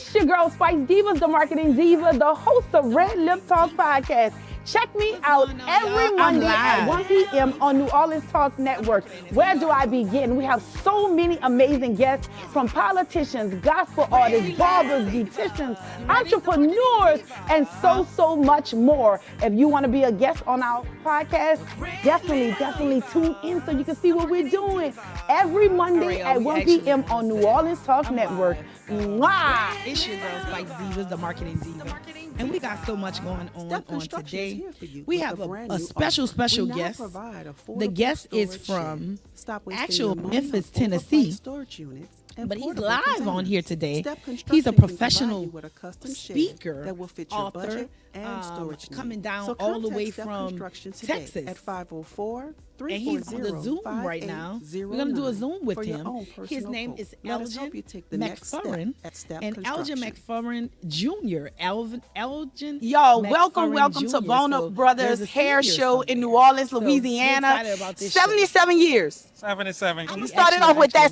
It's your girl, Spice Divas, the marketing diva, the host of RedLip Talk Podcast. Check me out every Monday at 1 p.m. on New Orleans Talk Network. Where do I begin? We have so many amazing guests, from politicians, gospel artists, barbers, beauticians, entrepreneurs, and so much more. If you want to be a guest on our podcast, definitely tune in so you can see what we're doing every Monday at 1 p.m. on New Orleans Talk Network. Mwah! It's your girl, Spice Divas, the marketing diva. And we got so much going on today. We have a special guest. The guest is from actual Memphis, Tennessee. But he's live on here today. He's a professional speaker, author, coming down all the way from Texas. At 504 and he's on the Zoom right now. We're going to do a Zoom with him. His name is Elgen McFerren. And Elgen McFerren Jr. Elgen. Yo, welcome to Bone Up Brothers Hair Show in New Orleans, Louisiana. 77 years. 77. I'm gonna start it off with that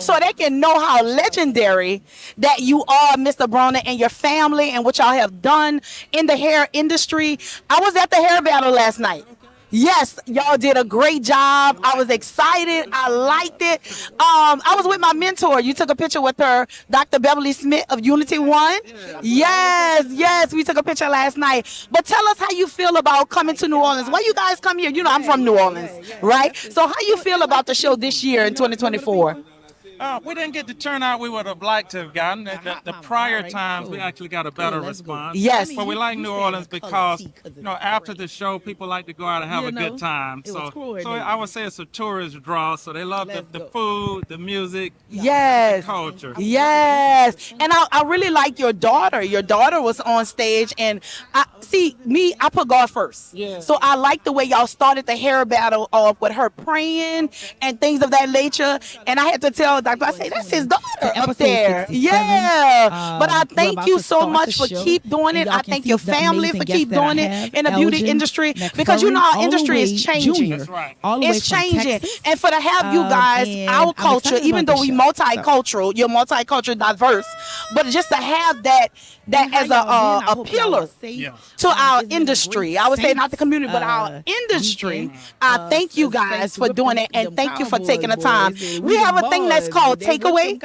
so they can know how legendary that you are, Mr. Broner, and your family and what y'all have done in the hair industry. I was at the hair battle last night. Yes, y'all did a great job. I was excited. I liked it. I was with my mentor. You took a picture with her, Dr. Beverly Smith of Unity One. Yes, we took a picture last night. But tell us how you feel about coming to New Orleans. Why you guys come here? You know, I'm from New Orleans, right? So how you feel about the show this year in 2024? We didn't get the turnout we would have liked to have gotten. The prior times, we actually got a better response. Yes. But we like New Orleans because, after the show, people like to go out and have a good time. So I would say it's a tourist draw. So they love the food, the music, the culture. Yes. And I really like your daughter. Your daughter was on stage. And I put God first. Yeah. So I like the way y'all started the hair battle off with her praying and things of that nature. And I had to tell Dr. I say, that's his daughter up there. Yeah. But I thank you so much for keep doing it. I thank your family for keep doing it in the beauty industry, because our industry is changing. That's right. It's changing. And for to have you guys, our culture, even though we multicultural, you're multicultural diverse, but just to have that as a pillar to our industry. I would say not the community, but our industry. I thank you guys for doing it, and thank you for taking the time. We have a thing that's called takeaway.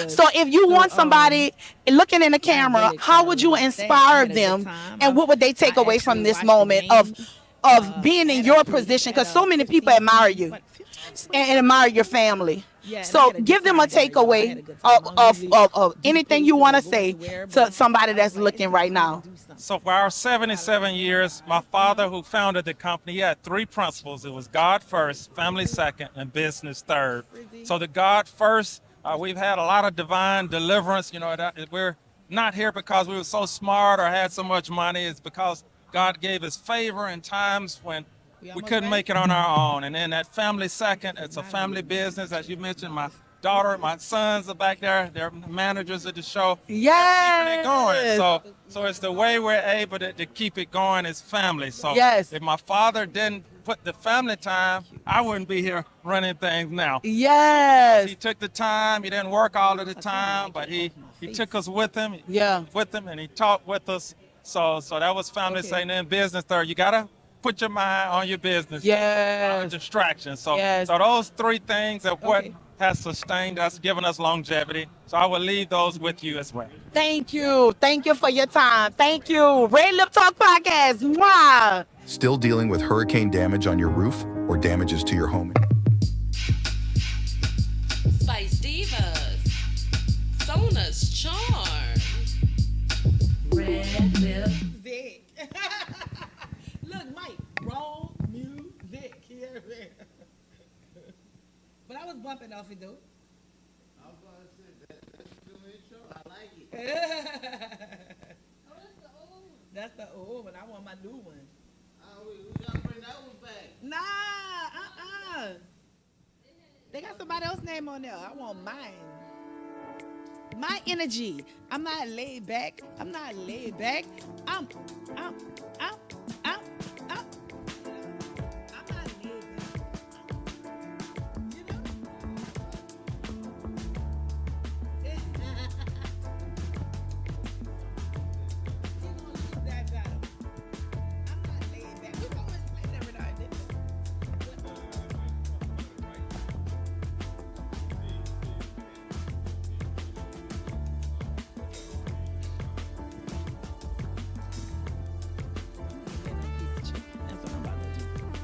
So if you want somebody looking in the camera, how would you inspire them, and what would they take away from this moment of being in your position? Because so many people admire you and admire your family. So give them a takeaway of anything you want to say to somebody that's looking right now. So for our 77 years, my father, who founded the company, he had 3 principles. It was God first, family second, and business third. So the God first, we've had a lot of divine deliverance. We're not here because we were so smart or had so much money. It's because God gave us favor in times when we couldn't make it on our own. And then that family second, it's a family business. As you mentioned, my daughter, my sons are back there. They're managers of the show. Yes. Keeping it going. So it's the way we're able to keep it going as family. So if my father didn't put the family time, I wouldn't be here running things now. Yes. He took the time. He didn't work all of the time, but he took us with him. And he talked with us. So that was family saying in business third. You gotta put your mind on your business. Distractions. So those 3 things are what has sustained us, given us longevity. So I will leave those with you as well. Thank you. Thank you for your time. Thank you. RedLip Talk Podcast. Mwah. Still dealing with hurricane damage on your roof or damages to your home? Spice Divas. Sona's Charm. RedLip. Look, Mike, roll music here. But I was bumping off it, though. I was going to say, that's still in show. I like it. Oh, that's the old one. That's the old one. I want my new one. We got to bring that one back. Nah, They got somebody else's name on there. I want mine. My energy. I'm not laid back. I'm not laid back. I'm not laid back. You know?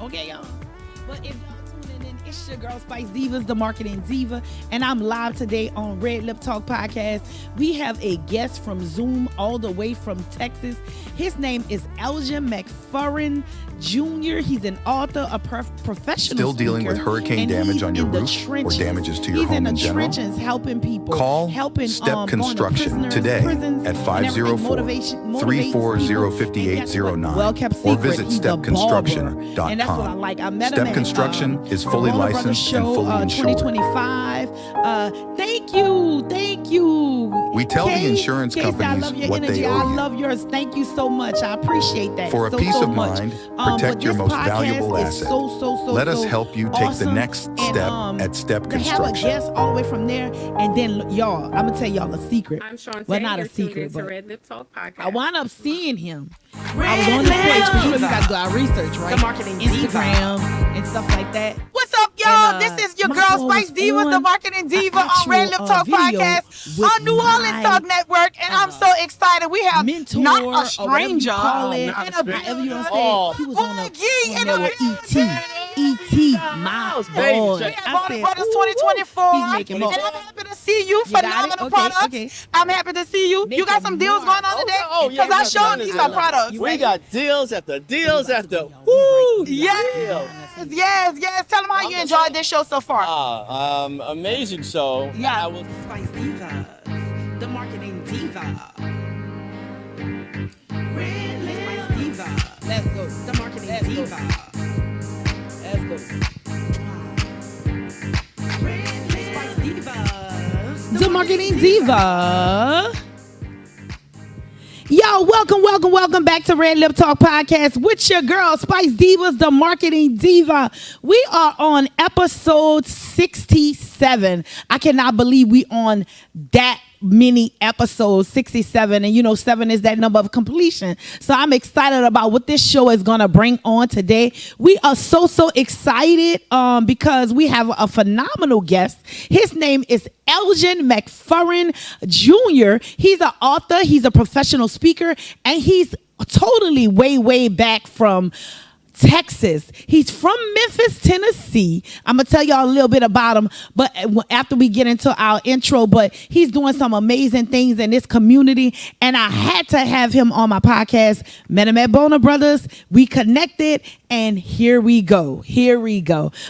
Okay, y'all. But if y'all tuning in, it's your girl Spice Divas, the marketing diva, and I'm live today on RedLip Talk Podcast. We have a guest from Zoom all the way from Texas. His name is Elgen McFerren Jr. He's an author, a professional Still dealing speaker, with hurricane and damage he's on your in the roof or trenches. damages to your He's home in in the general? trenches helping people. Call helping Step going to Construction prisoners, today prisons, at and everything, 504-340-5809 well-kept or secret, visit he's a stepconstruction.com. barber. And that's what I like. I met him Step at Construction is fully Warner Brothers licensed show, and fully insured. 2025. Thank you. We tell the insurance Casey, I companies love your what energy. they owe I you. love yours. Thank you so much. I appreciate that. For a so, peace so of much. mind, But protect your this most podcast valuable is asset. So Let us so help you take the awesome. next step And, at Step to have a Construction. guest all the way from there, and then y'all, I'm gonna tell y'all a secret. I'm Shantae. Well, not a You're tuned secret, into but RedLip Talk Podcast. I wound up seeing him. I was on the page. For you guys do our research, right? The marketing Instagram and stuff like that. What's up, y'all? And, This is your my girl boy Spice was Divas, the on marketing diva an on actual, RedLip Talk video Podcast with on New Orleans my, Talk Network, and I'm so excited. We have mentor, not a or whatever you stranger call it, in a however you want to say building. it. He was Boy, on Gee, there with E.T. My boy. We have I Warner said, Brothers ooh, 2024, he's making more. and I'm happy to see you. You got it? Phenomenal Okay, products. okay. I'm happy to see you. You got some deals going on today? Because I showed you some products. We got deals after deals after. Woo! Yes. Tell them how you enjoyed this show so far. Amazing show. Yeah. I will Spice Diva, the marketing diva. Spice Diva. Let's go. The marketing diva. Let's go. Spice Diva. The marketing diva. Yo, welcome back to RedLip Talk Podcast with your girl, Spice Divas, the marketing diva. We are on episode 67. I cannot believe we on that many episodes, 67, and 7 is that number of completion. So I'm excited about what this show is gonna bring on today. We are so excited because we have a phenomenal guest. His name is Elgen McFerren Jr. He's an author, he's a professional speaker, and he's totally way back from Texas. He's from Memphis, Tennessee. I'm gonna tell y'all a little bit about him, but after we get into our intro, but he's doing some amazing things in this community, and I had to have him on my podcast. Met him at Warner Brothers. We connected, and here we go.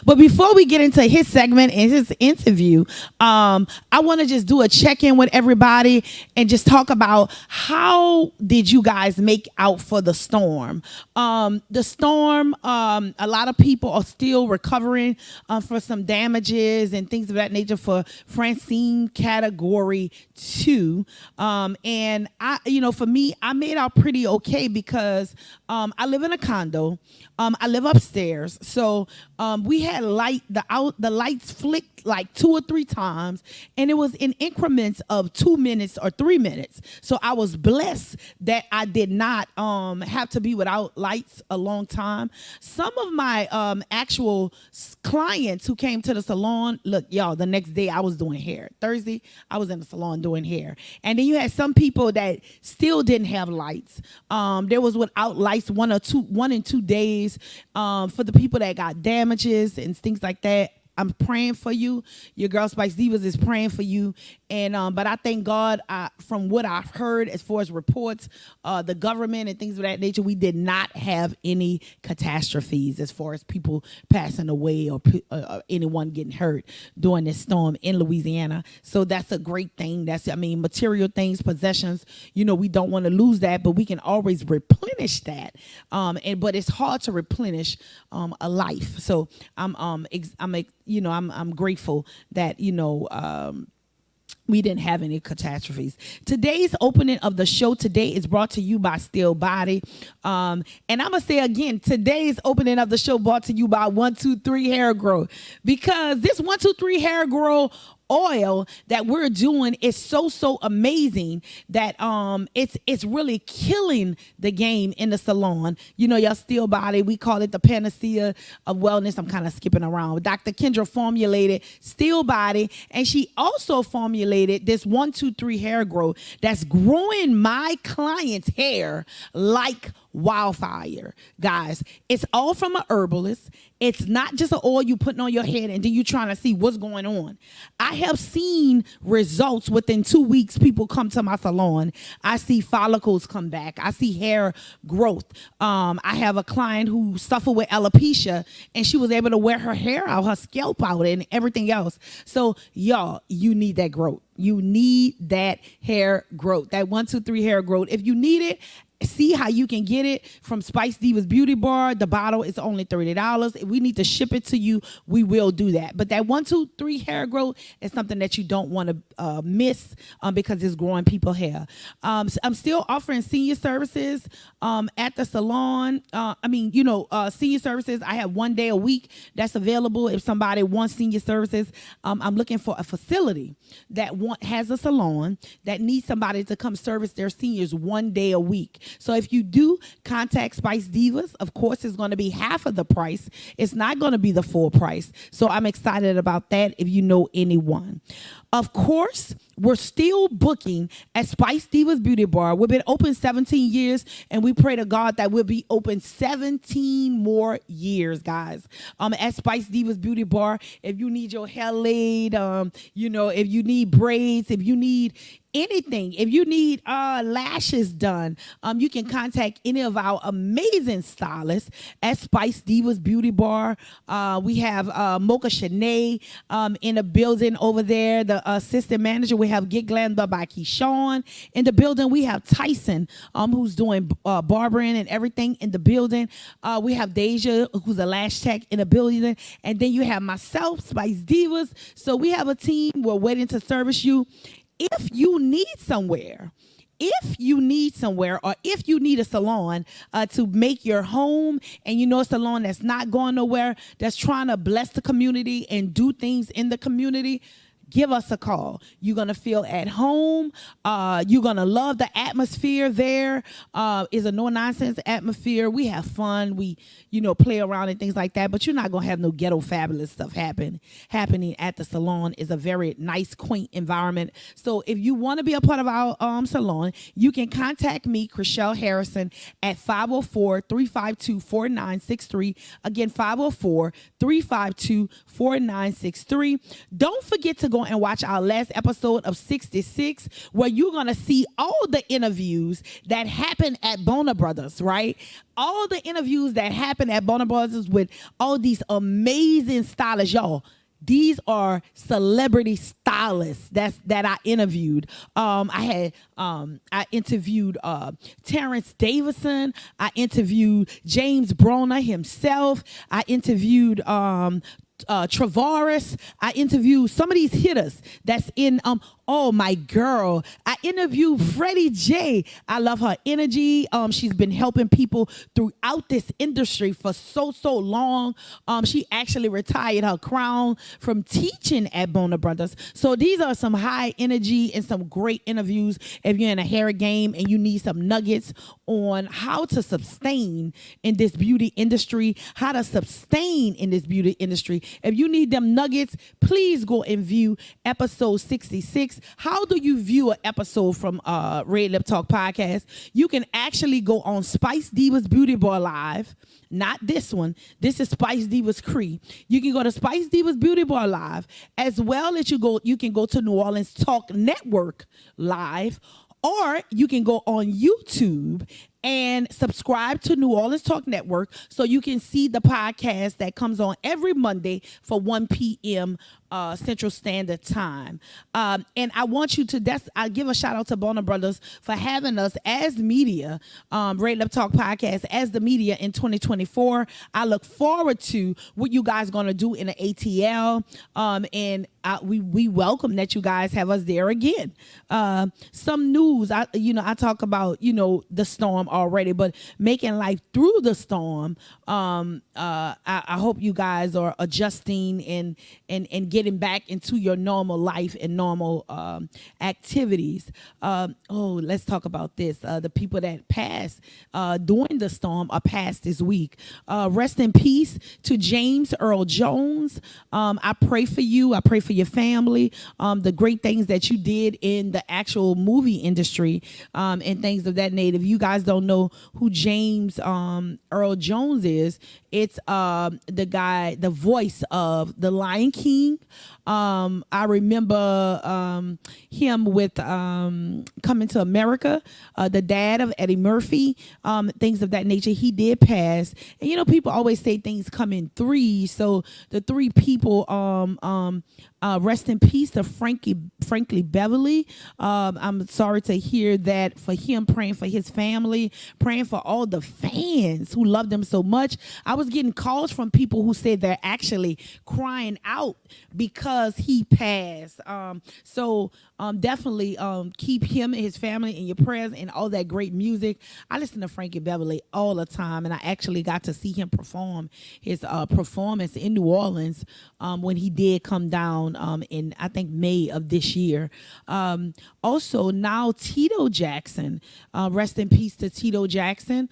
But before we get into his segment and his interview, I want to just do a check-in with everybody and just talk about how did you guys make out for the storm? The storm, a lot of people are still recovering for some damages and things of that nature for Francine Category 2. And for me, I made out pretty okay because I live in a condo. I live upstairs, so we had the lights flicked like 2 or 3 times, and it was in increments of 2 minutes or 3 minutes. So I was blessed that I did not have to be without lights a long time. Some of my actual clients who came to the salon, look, y'all, the next day I was doing hair. Thursday, I was in the salon doing hair, and then you had some people that still didn't have lights. There was without lights 1 and 2 days. For the people that got damages and things like that, I'm praying for you. Your girl Spice Divas is praying for you. And but I thank God from what I've heard as far as reports, the government and things of that nature, we did not have any catastrophes as far as people passing away or anyone getting hurt during this storm in Louisiana. So that's a great thing. Material things, possessions, we don't want to lose that, but we can always replenish that. But it's hard to replenish a life. So I'm grateful that we didn't have any catastrophes. Today's opening of the show today is brought to you by Still Body. And I'm going to say again, today's opening of the show brought to you by 123 Hair Grow. Because this 123 Hair Grow oil that we're doing is so amazing that it's really killing the game in the salon. Your Still Body, we call it the panacea of wellness. I'm kind of skipping around. Dr. Kendra formulated Still Body, and she also formulated this 123 Hair Grow that's growing my clients' hair like wildfire, guys. It's all from a herbalist. It's not just an oil you putting on your head and then you trying to see what's going on. I have seen results within 2 weeks. People come to my salon. I see follicles come back. I see hair growth. I have a client who suffered with alopecia and she was able to wear her hair out, her scalp out, and everything else. So y'all, you need that growth. You need that hair growth, that 1, 2, 3 hair growth. If you need it, see how you can get it from Spice Diva's Beauty Bar. The bottle is only $30. If we need to ship it to you, we will do that. But that 1, 2, 3 hair growth is something that you don't want to miss because it's growing people hair. So I'm still offering senior services at the salon. Senior services, I have 1 day a week that's available. If somebody wants senior services, I'm looking for a facility that has a salon that needs somebody to come service their seniors 1 day a week. So if you do contact Spice Divas, of course, it's going to be half of the price. It's not going to be the full price. So I'm excited about that if you know anyone. Of course, we're still booking at Spice Divas Beauty Bar. We've been open 17 years, and we pray to God that we'll be open 17 more years, guys. At Spice Divas Beauty Bar, if you need your hair laid, if you need braids, if you need anything, if you need lashes done, you can contact any of our amazing stylists at Spice Divas Beauty Bar. We have Mocha Shanae in the building over there, the assistant manager. We have Get Glam by Keyshawn in the building. We have Tyson, who's doing barbering and everything in the building. We have Deja, who's a lash tech in the building. And then you have myself, Spice Divas. So we have a team. We're waiting to service you. If you need somewhere, or if you need a salon to make your home, and you know a salon that's not going nowhere, that's trying to bless the community and do things in the community, give us a call. You're going to feel at home. You're going to love the atmosphere there. It's a no-nonsense atmosphere. We have fun. We, play around and things like that. But you're not going to have no ghetto fabulous stuff happening at the salon. It's a very nice, quaint environment. So if you want to be a part of our salon, you can contact me, Chriselle Harrison, at 504-352-4963. Again, 504-352-4963. Don't forget to go and watch our last episode of 66, where you're going to see all the interviews that happened at Bona Brothers, right? All the interviews that happened at Bona Brothers with all these amazing stylists, y'all. These are celebrity stylists that I interviewed. I interviewed Terrence Davison. I interviewed James Broner himself. I interviewed Travaris. I interviewed some of these hitters that's in my girl. I interviewed Freddie J. I love her energy. She's been helping people throughout this industry for so long. She actually retired her crown from teaching at Bona Brothers. So these are some high energy and some great interviews if you're in a hair game and you need some nuggets on how to sustain in this beauty industry, If you need them nuggets, please go and view episode 66. How do you view an episode from RedLip Talk Podcast? You can actually go on Spice Divas Beauty Bar Live. Not this one. This is Spice Divas Kree. You can go to Spice Divas Beauty Bar Live, as well as you can go to New Orleans Talk Network Live, or you can go on YouTube and subscribe to New Orleans Talk Network so you can see the podcast that comes on every Monday for 1 p.m. Central Standard Time. And I want you to, I give a shout out to Bona Brothers for having us as media, RedLip Talk Podcast as the media in 2024. I look forward to what you guys going to do in the ATL. And we welcome that you guys have us there again. Some news, I talk about, the storm already, but making life through the storm. I hope you guys are adjusting and getting back into your normal life and normal activities. Let's talk about this. The people that passed during the storm are passed this week. Rest in peace to James Earl Jones. I pray for you. I pray for for your family, the great things that you did in the actual movie industry, and things of that nature. If you guys don't know who James Earl Jones is, it's the guy, the voice of The Lion King. I remember him with Coming to America, the dad of Eddie Murphy, things of that nature. He did pass. And you know, people always say things come in threes. So the three people, rest in peace to Frankly Beverly. I'm sorry to hear that for him, praying for his family, praying for all the fans who loved him so much. I was getting calls from people who said they're actually crying out because he passed. So definitely keep him and his family in your prayers and all that great music. I listen to Frankie Beverly all the time, and I actually got to see him perform his performance in New Orleans when he did come down in, I think, May of this year. Also, now Tito Jackson, rest in peace to Tito Jackson.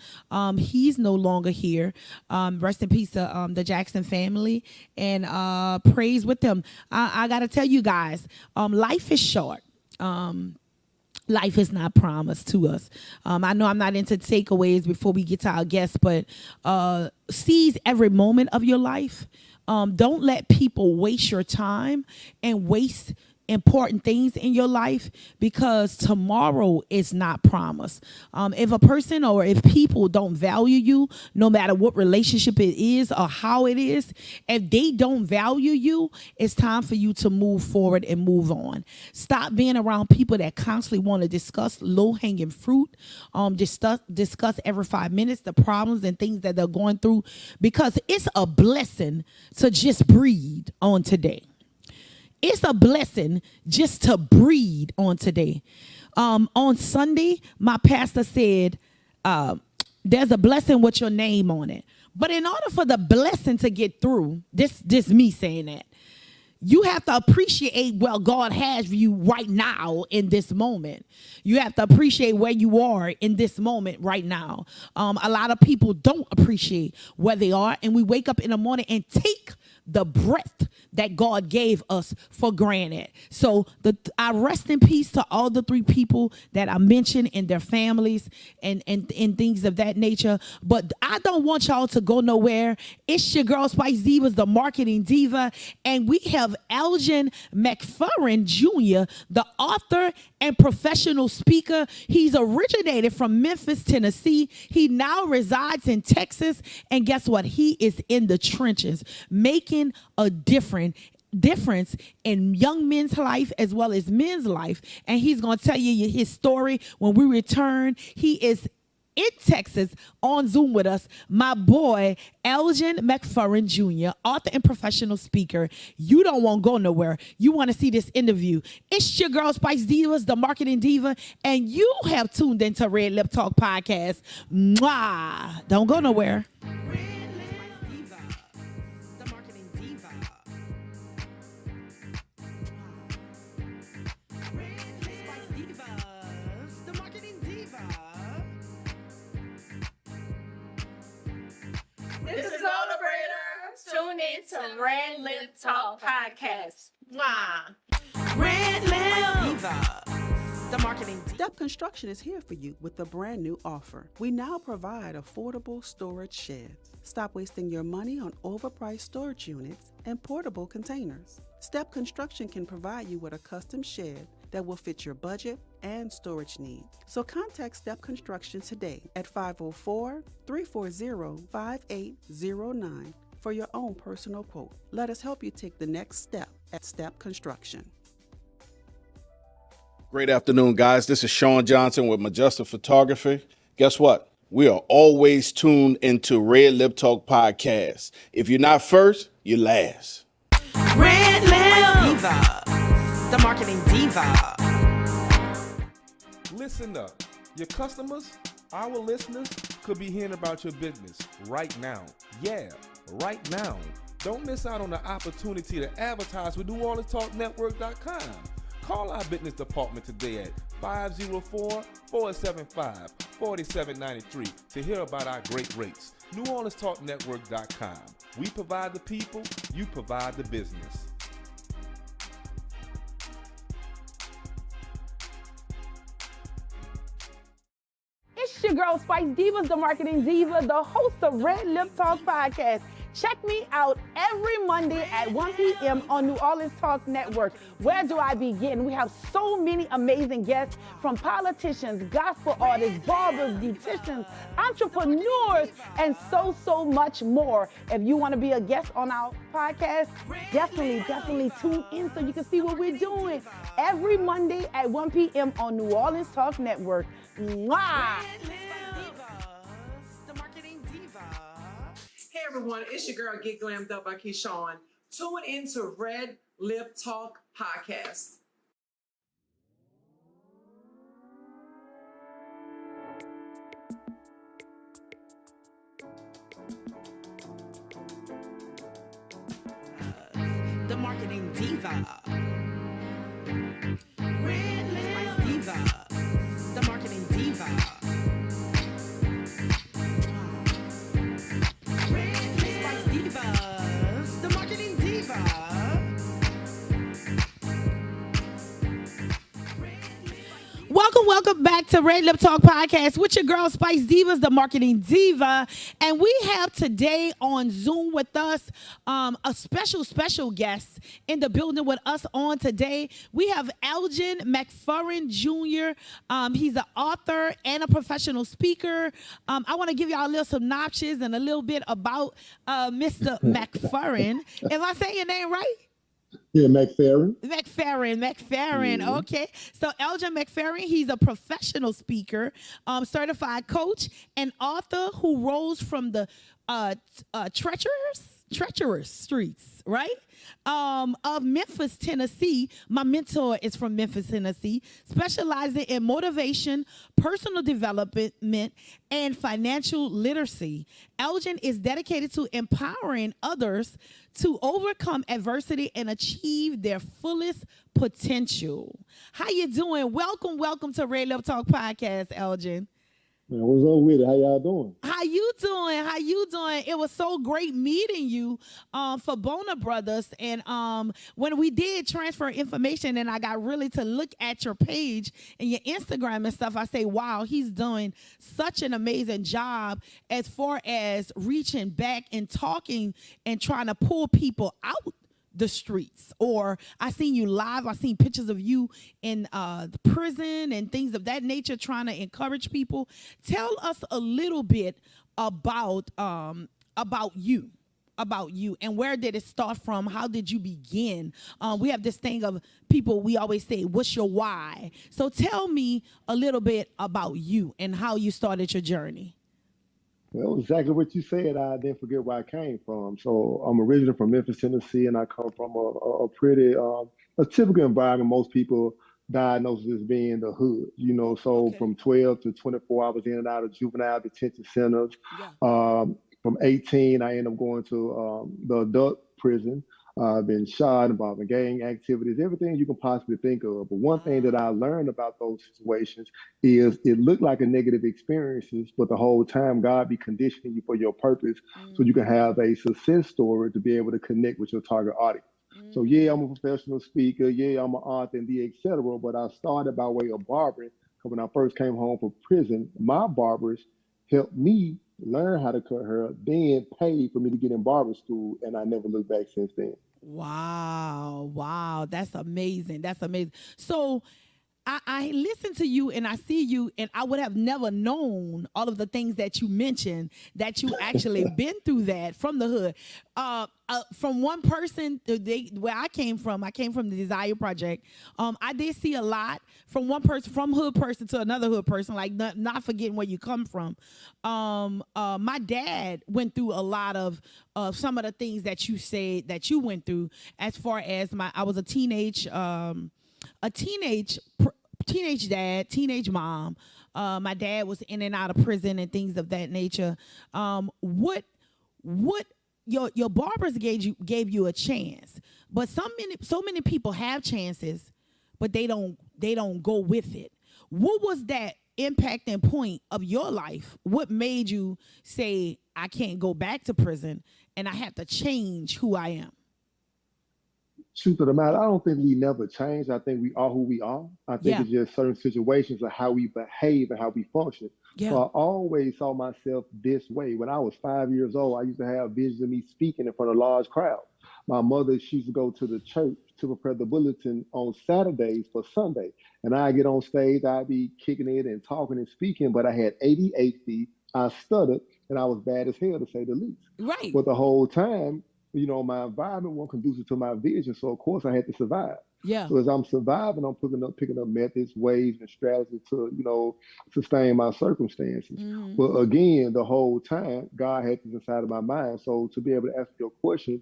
He's no longer here. Rest in peace to the Jackson family, and praise with them. I got to tell you guys, life is short. Life is not promised to us. I know I'm not into takeaways before we get to our guests, but seize every moment of your life. Don't let people waste your time and waste important things in your life, because tomorrow is not promised. If a person or if people don't value you, no matter what relationship it is or how it is, if they don't value you, it's time for you to move forward and move on. Stop being around people that constantly want to discuss low-hanging fruit, discuss every 5 minutes the problems and things that they're going through, because it's a blessing to just breathe on today. It's a blessing just to breathe on today. On Sunday, my pastor said, there's a blessing with your name on it. But in order for the blessing to get through, this me saying that, you have to appreciate where God has you right now in this moment. You have to appreciate where you are in this moment right now. A lot of people don't appreciate where they are, and we wake up in the morning and take the breath that God gave us for granted. So I rest in peace to all the three people that I mentioned and their families and things of that nature. But I don't want y'all to go nowhere. It's your girl Spice Divas, the marketing diva, and we have Elgen McFerren Jr., the author and professional speaker. He's originated from Memphis, Tennessee. He now resides in Texas, and guess what? He is in the trenches, making a difference in young men's life as well as men's life. And he's going to tell you his story when we return. He is in Texas on Zoom with us, my boy Elgen McFerren Jr., author and professional speaker. You don't want to go nowhere. You want to see this interview. It's your girl Spice Divas, the marketing diva, and you have tuned into RedLip Talk Podcast. Mwah! Don't go nowhere. This is Celebrator. Tune in to RedLip Talk Podcast. Mwah. RedLip Diva, the marketing. Step Construction is here for you with a brand new offer. We now provide affordable storage sheds. Stop wasting your money on overpriced storage units and portable containers. Step Construction can provide you with a custom shed that will fit your budget and storage needs. So contact Step Construction today at 504-340-5809 for your own personal quote. Let us help you take the next step at Step Construction. Great afternoon, guys. This is Sean Johnson with Majestic Photography. Guess what? We are always tuned into RedLip Talk Podcast. If you're not first, you're last. RedLip Diva, the marketing diva. Listen up. Your customers, our listeners, could be hearing about your business right now. Yeah, right now. Don't miss out on the opportunity to advertise with NewOrleansTalkNetwork.com. Call our business department today at 504-475-4793 to hear about our great rates. NewOrleansTalkNetwork.com. We provide the people, you provide the business. your girl, Spice Divas, the marketing diva, the host of Red Lip Talk podcast. Check me out every Monday at 1 p.m. on New Orleans Talk Network. Where do I begin? We have so many amazing guests, from politicians, gospel artists, barbers, beauticians, entrepreneurs, and so much more. If you want to be a guest on our podcast, definitely tune in so you can see what we're doing every Monday at 1 p.m. on New Orleans Talk Network. Mwah! Hey everyone, it's your girl Get Glammed Up by Keyshawn. Tune into Red Lip Talk podcast. The marketing diva. Red Lip Diva. The marketing diva. Welcome back to Red Lip Talk podcast with your girl Spice Divas, the marketing diva, and we have today on Zoom with us a special guest in the building with us on today. We have Elgen McFerren Jr. He's an author and a professional speaker. I want to give y'all a little synopsis and a little bit about Mr. McFerren. Am I saying your name right? Yeah, McFerren. McFerren. Okay. So Elgen McFerren, he's a professional speaker, certified coach, and author who rose from the treacherous streets, right? Of Memphis, Tennessee. My mentor is from Memphis, Tennessee, specializing in motivation, personal development, and financial literacy. Elgen is dedicated to empowering others to overcome adversity and achieve their fullest potential. How you doing? Welcome to Red Lip Talk podcast, Elgen. Man, what's up with it? How y'all doing? How you doing? It was so great meeting you for Bona Brothers. And when we did transfer information and I got really to look at your page and your Instagram and stuff, I say, wow, he's doing such an amazing job as far as reaching back and talking and trying to pull people out the streets. Or I seen you live. I seen pictures of you in the prison and things of that nature, trying to encourage people. Tell us a little bit about you, and where did it start from? How did you begin? We have this thing of people, we always say, what's your why? So tell me a little bit about you and how you started your journey. Well, exactly what you said. I didn't forget where I came from. So I'm originally from Memphis, Tennessee, and I come from a pretty a typical environment. Most people diagnose as being the hood, you know. So okay. From 12 to 24, I was in and out of juvenile detention centers. Yeah. From 18, I ended up going to the adult prison. Been shot, involved in gang activities, everything you can possibly think of. But one thing that I learned about those situations is it looked like a negative experiences, but the whole time God be conditioning you for your purpose, so you can have a success story to be able to connect with your target audience. So yeah, I'm a professional speaker. Yeah, I'm an author and etc. But I started by way of barbering. Because when I first came home from prison, my barbers helped me learn how to cut hair, then paid for me to get in barber school, and I never looked back since then. Wow, that's amazing. So I listen to you and I see you, and I would have never known all of the things that you mentioned, that you actually been through that from the hood. From one person, where I came from the Desire Project. I did see a lot from one person, from hood person to another hood person, like not forgetting where you come from. My dad went through a lot of some of the things that you said that you went through. As far as I was a teenage dad, teenage mom. My dad was in and out of prison and things of that nature. What your barbers gave you a chance, but so many people have chances, but they don't go with it. What was that impacting point of your life? What made you say, I can't go back to prison and I have to change who I am? Truth of the matter, I don't think we never change. I think we are who we are. I think Yeah. it's just certain situations of how we behave and how we function. So Yeah. I always saw myself this way. When I was 5 years old, I used to have visions of me speaking in front of large crowds. My mother, she used to go to the church to prepare the bulletin on Saturdays for Sunday. And I get on stage, I'd be kicking it and talking and speaking, but I had ADHD, I stuttered, and I was bad as hell to say the least. Right. But the whole time, my environment wasn't conducive to my vision. So of course I had to survive. Yeah. So as I'm surviving, I'm picking up methods, ways, and strategies to, sustain my circumstances. Mhm. But again, the whole time, God had this inside of my mind. So to be able to answer your question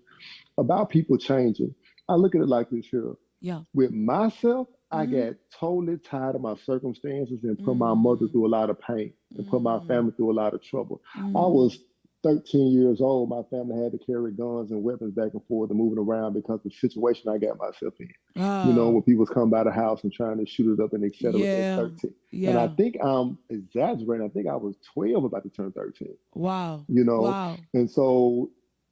about people changing, I look at it like this here. Yeah. With myself, I Mhm. got totally tired of my circumstances and put my mother through a lot of pain and put my family through a lot of trouble. I was 13 years old. My family had to carry guns and weapons back and forth and moving around because of the situation I got myself in. Oh. When people come by the house and trying to shoot it up and et cetera Yeah. at 13. Yeah. And I think I'm exaggerating. I think I was 12 about to turn 13. Wow. Wow. And so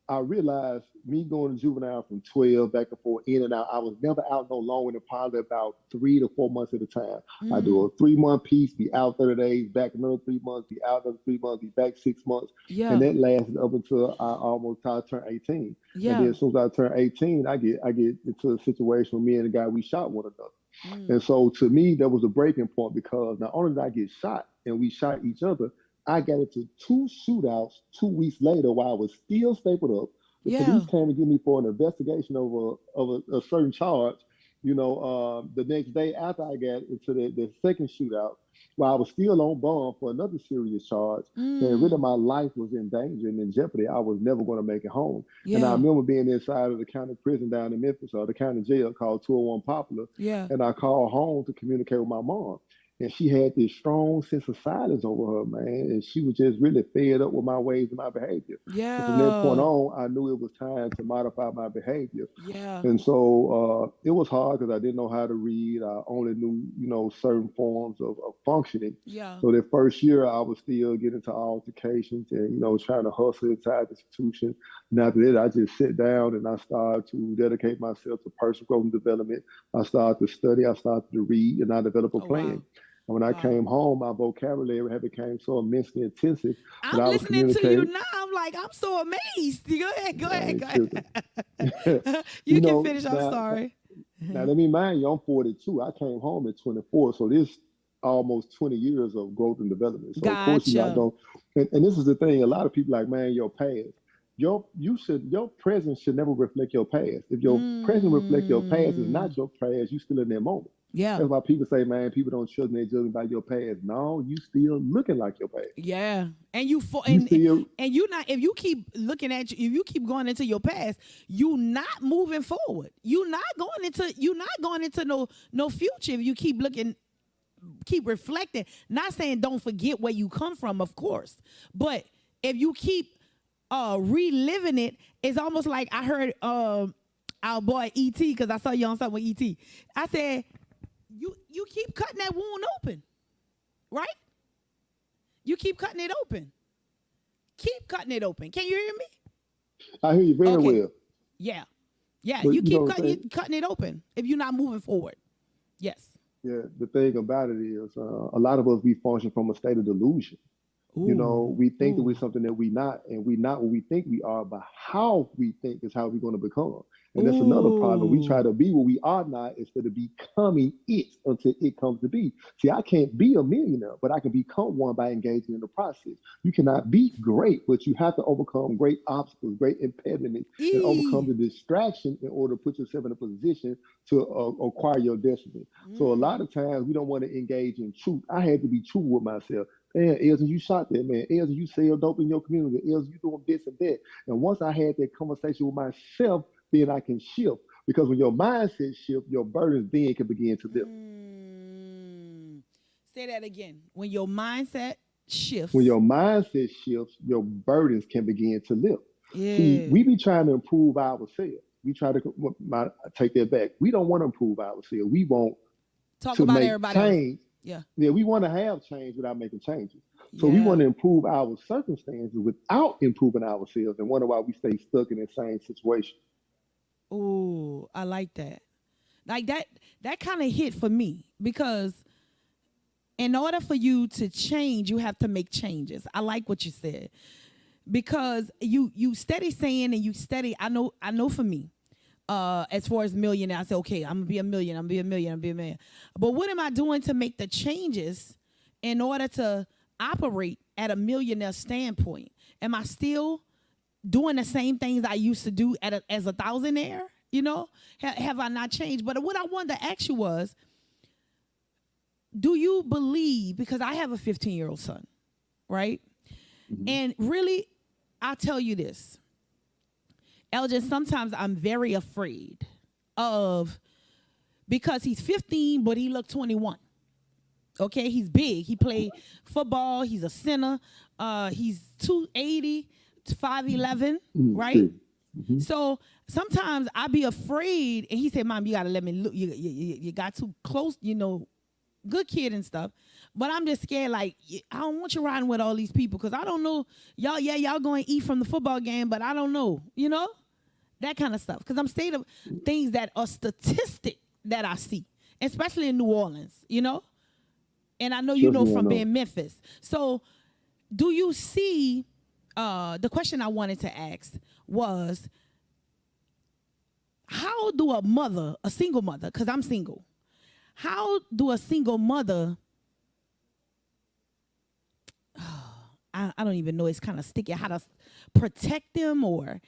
I realized me going to juvenile from 12 back and forth, in and out, I was never out no longer than probably about 3 to 4 months at a time. I do a 3-month piece, be out 30 days, back another 3 months, be out another 3 months, be back 6 months. Yeah. And that lasted up until I turned 18. Yeah. And then as soon as I turned 18, I get into a situation where me and the guy, we shot one another. And so to me, that was a breaking point because not only did I get shot and we shot each other, I got into 2 shootouts 2 weeks later while I was still stapled up. The police came to get me for an investigation of a certain charge. The next day after I got into the second shootout, while I was still on bond for another serious charge, and really my life was in danger and in jeopardy. I was never going to make it home. Yeah. And I remember being inside of the county prison down in Memphis, or the county jail called 201 Poplar. Yeah. And I called home to communicate with my mom. And she had this strong sense of silence over her, man. And she was just really fed up with my ways and my behavior. Yeah. And from that point on, I knew it was time to modify my behavior. Yeah. And so it was hard because I didn't know how to read. I only knew, certain forms of functioning. Yeah. So that first year, I was still getting into altercations and, trying to hustle inside the institution. And after that, I just sit down and I started to dedicate myself to personal growth and development. I started to study. I started to read, and I developed a plan. Wow. And when I came home, my vocabulary had become so immensely intensive. I'm listening to you now. I'm like, I'm so amazed. Go ahead. You can finish. I'm sorry. Now, let me mind you, I'm 42. I came home at 24. So this almost 20 years of growth and development. So of course you're not going. And this is the thing. A lot of people like, man, your past. Your present should never reflect your past. If your present reflect your past, it's not your past. You still in that moment. Yeah. That's why people say, man, people don't trust me, they're judging by your past. No, you still looking like your past. Yeah. And you not, if you keep looking at you, if you keep going into your past, you not moving forward. You're not going into no future if you keep looking, keep reflecting. Not saying don't forget where you come from, of course. But if you keep reliving it, it's almost like I heard our boy E.T., because I saw you on something with E.T. I said, you keep cutting that wound open, right? You keep cutting it open. Keep cutting it open. Can you hear me? I hear you very well. Yeah. Yeah, But you keep cutting it open if you're not moving forward. Yes. Yeah, the thing about it is a lot of us, we function from a state of delusion. We think that we're something that we're not, and we're not what we think we are, but how we think is how we're going to become. And that's another problem. We try to be what we are not instead of becoming it until it comes to be. See, I can't be a millionaire, but I can become one by engaging in the process. You cannot be great, but you have to overcome great obstacles, great impediments, and overcome the distraction in order to put yourself in a position to acquire your destiny. So a lot of times we don't want to engage in truth. I had to be true with myself. Man, Elgen, you shot that, man. Elgen, you sell dope in your community. Elgen, you doing this and that. And once I had that conversation with myself, then I can shift. Because when your mindset shifts, your burdens then can begin to lift. Say that again. When your mindset shifts. When your mindset shifts, your burdens can begin to lift. Yeah. See, we be trying to improve ourselves. We try to take that back. We don't want to improve ourselves. We want to about make everybody change. Else. Yeah, we want to have change without making changes. So we want to improve our circumstances without improving ourselves, and wonder why we stay stuck in the same situation. Ooh, I like that. Like that kind of hit for me because in order for you to change, you have to make changes. I like what you said because you steady saying and you steady. I know for me, as far as millionaire, I say, okay, I'm gonna be a million, I'm gonna be a million, I'm gonna be a million. But what am I doing to make the changes in order to operate at a millionaire standpoint? Am I still doing the same things I used to do as a thousandaire? You know, have I not changed? But what I wanted to ask you was, do you believe, because I have a 15-year-old son, right? Mm-hmm. And really, I'll tell you this. Elgin, sometimes I'm very afraid of, because he's 15, but he looked 21. Okay, he's big. He played football. He's a center. He's 280, 5'11", right? Mm-hmm. So sometimes I be afraid, and he said, "Mom, you gotta let me look. You got too close, you know." Good kid and stuff, but I'm just scared. Like, I don't want you riding with all these people because I don't know y'all. Yeah, y'all going to eat from the football game, but I don't know. You know, that kind of stuff. Because I'm stating things that are statistic that I see, especially in New Orleans. You know, and I know you know from being Memphis. So, do you see? The question I wanted to ask was, how do a single mother, because I'm single. How do a single mother, I don't even know, it's kind of sticky, how to protect them or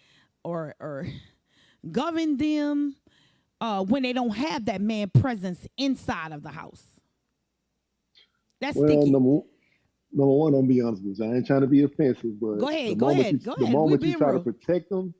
govern them when they don't have that man presence inside of the house? That's sticky. Number one, I'm be honest with you. I ain't trying to be offensive, but go ahead. The moment you try to protect them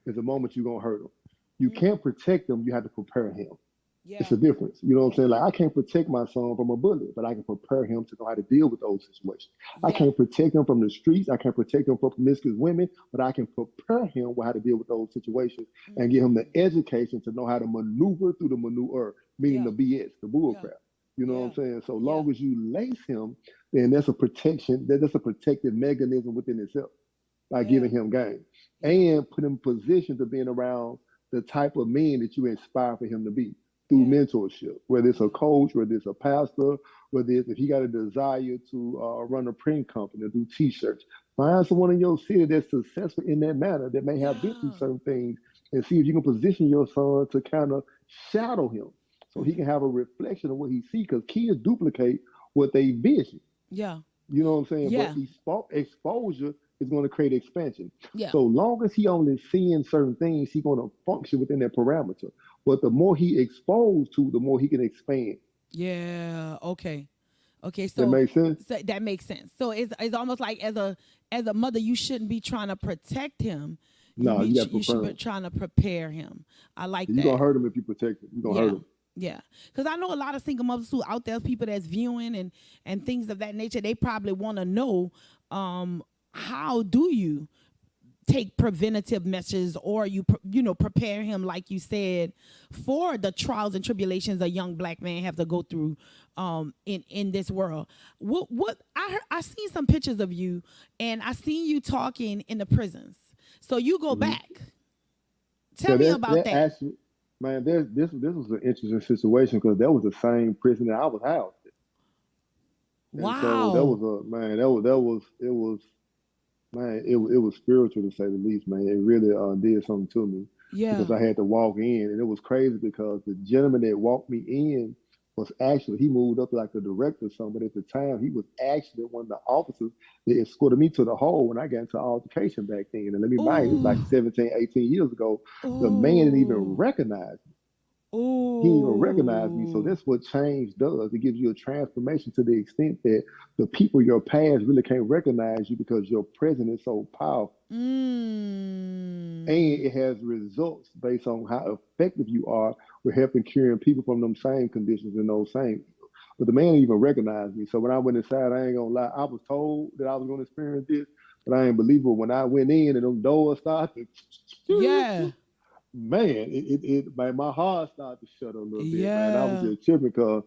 is the moment you're going to hurt them. You can't protect them, you have to prepare him. Yeah. It's a difference. You know what I'm saying? Like, I can't protect my son from a bullet, but I can prepare him to know how to deal with those situations. Yeah. I can't protect him from the streets. I can't protect him from promiscuous women, but I can prepare him with how to deal with those situations and give him the education to know how to maneuver through the manure, meaning the BS, the bullcrap. You know what I'm saying? So long as you lace him, then that's a protection. That's a protective mechanism within itself by giving him game and put him in position to being around the type of men that you inspire for him to be. Through mentorship, whether it's a coach, whether it's a pastor, whether it's, if he got a desire to run a print company or do t-shirts, find someone in your city that's successful in that manner that may have been through certain things and see if you can position your son to kind of shadow him so he can have a reflection of what he sees, because kids duplicate what they vision. Yeah. You know what I'm saying? Yeah. But exposure is going to create expansion. Yeah. So long as he only seeing certain things, he's going to function within that parameter. But the more he exposed to, the more he can expand. Yeah. Okay. So that makes sense. So that makes sense. So it's almost like as a mother, you shouldn't be trying to protect him. You should be trying to prepare him. I like that. You're going to hurt him if you protect him. You're going to hurt him. Yeah, because I know a lot of single mothers who out there, people that's viewing and things of that nature. They probably want to know, how do you take preventative measures, or you prepare him, like you said, for the trials and tribulations a young black man have to go through in this world. What I seen some pictures of you, and I seen you talking in the prisons. So you go back. Tell me about that. Actually, man, this was an interesting situation because that was the same prison that I was housed in. Wow. So that was it was spiritual, to say the least, man. It really did something to me. Yeah. Because I had to walk in, and it was crazy because the gentleman that walked me in was actually, he moved up to like the director or something, but at the time he was actually one of the officers that escorted me to the hole when I got into altercation back then. And let me mind you, it was like 17, 18 years ago. The man didn't even recognize me. He didn't even recognize me. So that's what change does. It gives you a transformation to the extent that the people in your past really can't recognize you because your present is so powerful. And it has results based on how effective you are with helping curing people from them same conditions and those same. But the man didn't even recognize me. So when I went inside, I ain't gonna lie, I was told that I was gonna experience this, but I ain't believe it. When I went in and them doors started, man, my heart started to shut a little bit. Man, I was just tripping because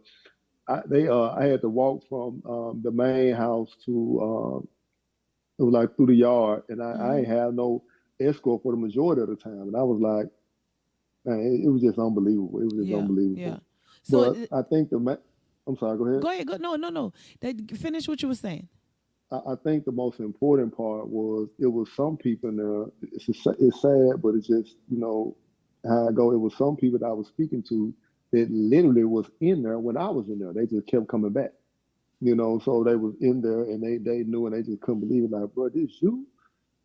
I had to walk from the main house to it was like through the yard, and I ain't have no escort for the majority of the time. And I was like, Man, it was just unbelievable. It was just unbelievable. Yeah. So I think I'm sorry. Go ahead. Go ahead. No. Finish what you were saying. I think the most important part was it was some people in there. It's sad, but it's just how I go. It was some people that I was speaking to that literally was in there when I was in there. They just kept coming back. So they was in there and they knew and they just couldn't believe it. Like, bro, this you?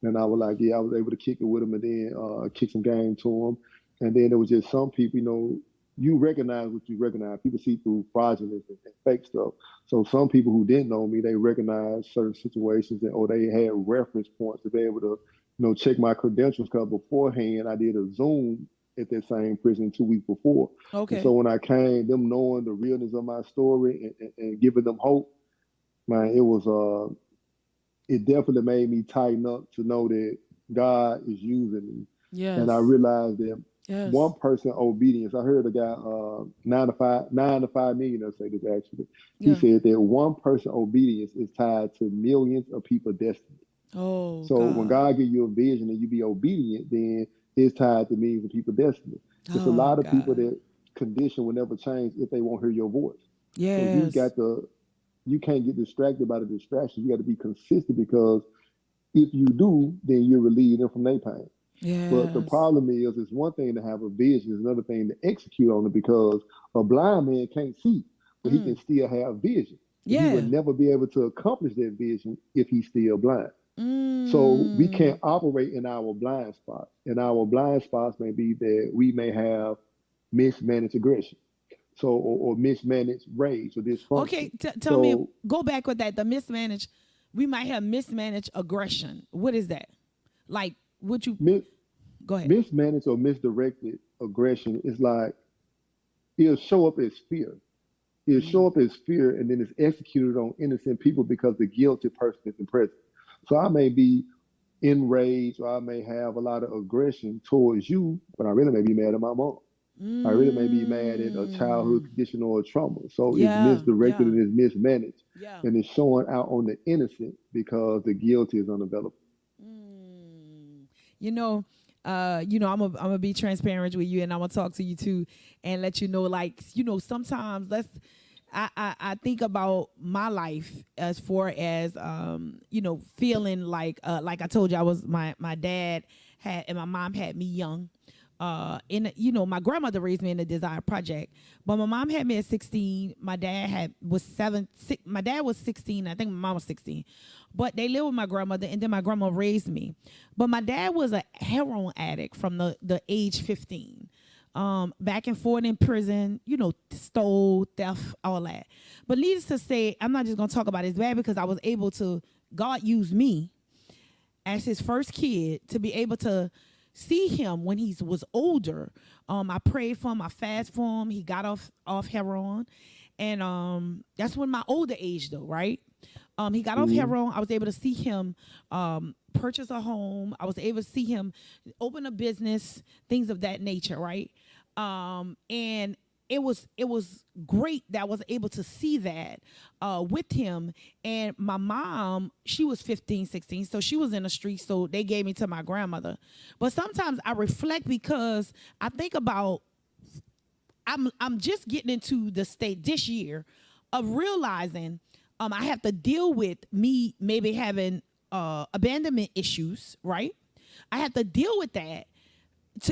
And I was like, yeah, I was able to kick it with them and then kick some game to them. And then there was just some people, you recognize what you recognize. People see through fraudulence and fake stuff. So some people who didn't know me, they recognized certain situations or they had reference points to be able to, check my credentials. Because beforehand, I did a Zoom at that same prison 2 weeks before. Okay. And so when I came, them knowing the realness of my story and giving them hope, man, it definitely made me tighten up to know that God is using me. Yes. And I realized that one person obedience. I heard a guy, 9 to 5 millionaire say this actually. He said that one person obedience is tied to millions of people's destiny. Oh, so when God gives you a vision and you be obedient, then it's tied to millions of people's destiny. There's a lot of people that condition will never change if they won't hear your voice. Yes. So you can't get distracted by the distraction. You got to be consistent because if you do, then you relieve them from their pain. Yes. But the problem is, it's one thing to have a vision, it's another thing to execute on it because a blind man can't see, but he can still have vision. Yeah. He would never be able to accomplish that vision if he's still blind. So we can't operate in our blind spots. And our blind spots may be that we may have mismanaged aggression. So, or mismanaged rage or dysfunction. Okay, tell me, go back with that. We might have mismanaged aggression. What is that? Like, would you go ahead? Mismanaged or misdirected aggression is like, it'll show up as fear. It'll show up as fear and then it's executed on innocent people because the guilty person is present. So I may be enraged or I may have a lot of aggression towards you, but I really may be mad at my mom. I really may be mad at a childhood condition or a trauma. So it's misdirected and it's mismanaged. Yeah. And it's showing out on the innocent because the guilty is unavailable. I'm gonna be transparent with you and I'm gonna talk to you too and let you know, sometimes I think about my life as far as feeling like I told you my dad had and my mom had me young. My grandmother raised me in the Desire Project, but my mom had me at 16. My dad was 16. I think my mom was 16, but they lived with my grandmother, and then my grandma raised me. But my dad was a heroin addict from the age 15. Back and forth in prison, stole, theft, all that. But needless to say, I'm not just gonna talk about his bad because I was able to. God used me as his first kid to be able to see him when he was older. I prayed for him, I fasted for him. He got off heroin, and that's when my older age though, right? He got off heroin. I was able to see him purchase a home. I was able to see him open a business, things of that nature, right? And it was great that I was able to see that with him. And my mom, she was 15, 16, so she was in the street, so they gave me to my grandmother. But sometimes I reflect because I think about I'm just getting into the state this year of realizing I have to deal with me maybe having abandonment issues, right? I have to deal with that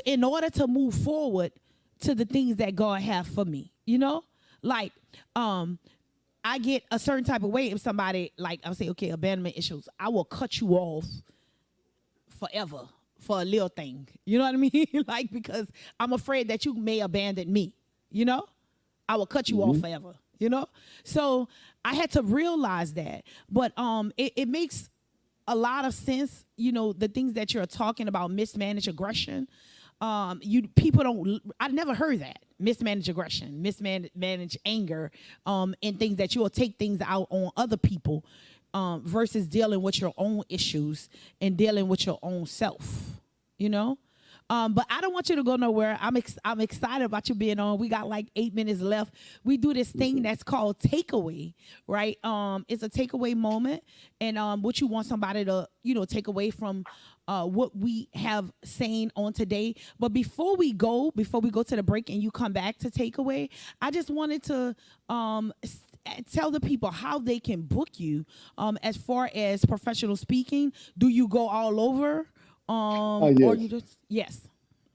in order to move forward to the things that God has for me, like I get a certain type of way if somebody, like I'll say, okay, abandonment issues, I will cut you off forever for a little thing, you know what I mean? Like, because I'm afraid that you may abandon me, I will cut you off forever, so I had to realize that. But it makes a lot of sense, the things that you're talking about, mismanaged aggression. People don't. I never heard that mismanaged aggression, mismanaged anger, and things that you will take things out on other people, versus dealing with your own issues and dealing with your own self. But I don't want you to go nowhere. I'm excited about you being on. We got like 8 minutes left. We do this thing that's called takeaway, right? It's a takeaway moment, and what you want somebody to take away from what we have saying on today. But before we go to the break and you come back to takeaway, I just wanted to tell the people how they can book you as far as professional speaking. Do you go all over? Yes. Or you just yes.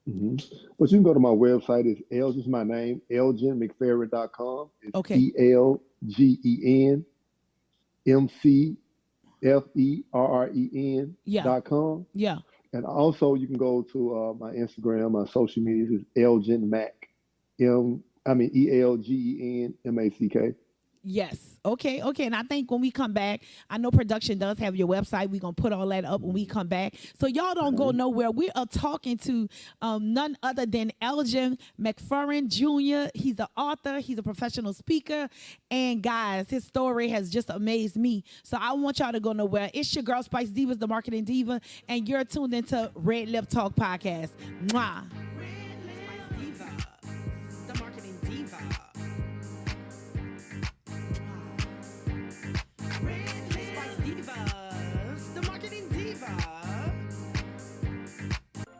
Mm-hmm. But you can go to my website. It's Elgen, my name, elgenmcferren.com. It's Okay. ELGENMCFERREN.com. Yeah. And also you can go to my Instagram, my social media is Elgen Mac. ELGENMACK. Yes. Okay. And I think when we come back, I know production does have your website. We're going to put all that up when we come back. So y'all don't go nowhere. We are talking to none other than Elgen McFerren Jr. He's an author. He's a professional speaker. And guys, his story has just amazed me. So I want y'all to go nowhere. It's your girl, Spice Divas, the marketing diva. And you're tuned into Red Lip Talk Podcast. Mwah.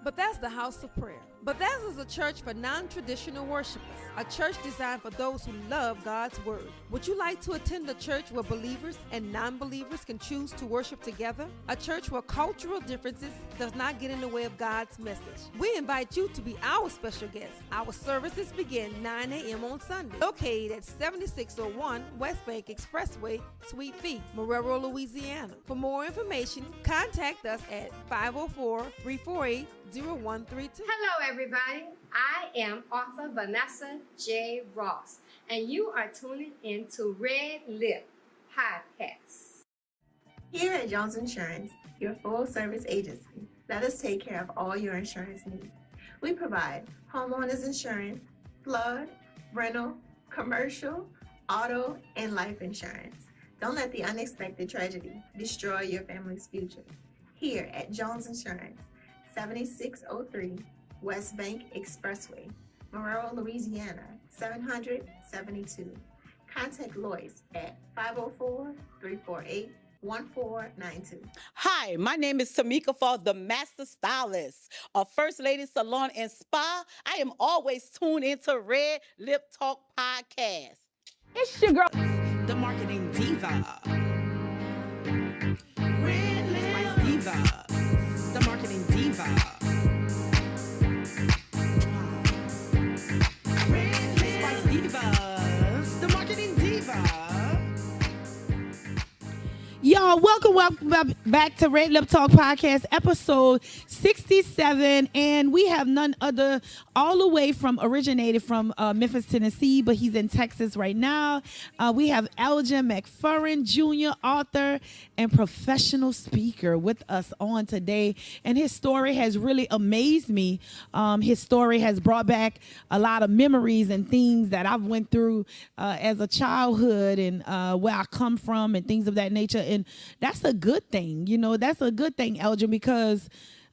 Bethesda House of Prayer. Bethesda is a church for non-traditional worshipers, a church designed for those who love God's Word. Would you like to attend a church where believers and non-believers can choose to worship together? A church where cultural differences does not get in the way of God's message. We invite you to be our special guest. Our services begin 9 a.m. on Sunday, located at 7601 West Bank Expressway, Suite B, Marrero, Louisiana. For more information, contact us at 504-348-0132. Hello, everybody. I am author Vanessa J. Ross, and you are tuning into Red Lip Podcast. Here at Jones Insurance, your full-service agency, let us take care of all your insurance needs. We provide homeowners insurance, flood, rental, commercial, auto, and life insurance. Don't let the unexpected tragedy destroy your family's future. Here at Jones Insurance, 7603 West Bank Expressway, Marrero, Louisiana, 772. Contact Lois at 504-348-1492. Hi, my name is Tamika Fall, the Master Stylist of First Lady Salon and Spa. I am always tuned into Red Lip Talk Podcast. It's your girl, the marketing diva. Red Lip Diva, the marketing diva. Red Lip Divas, the marketing diva. Y'all, welcome back to Red Lip Talk Podcast, episode 67. And we have none other, all the way originated from Memphis, Tennessee, but he's in Texas right now. We have Elgen McFerren Jr., author and professional speaker with us on today. And his story has really amazed me. His story has brought back a lot of memories and things that I've went through as a childhood and where I come from and things of that nature. And that's a good thing, that's a good thing, Elgen, because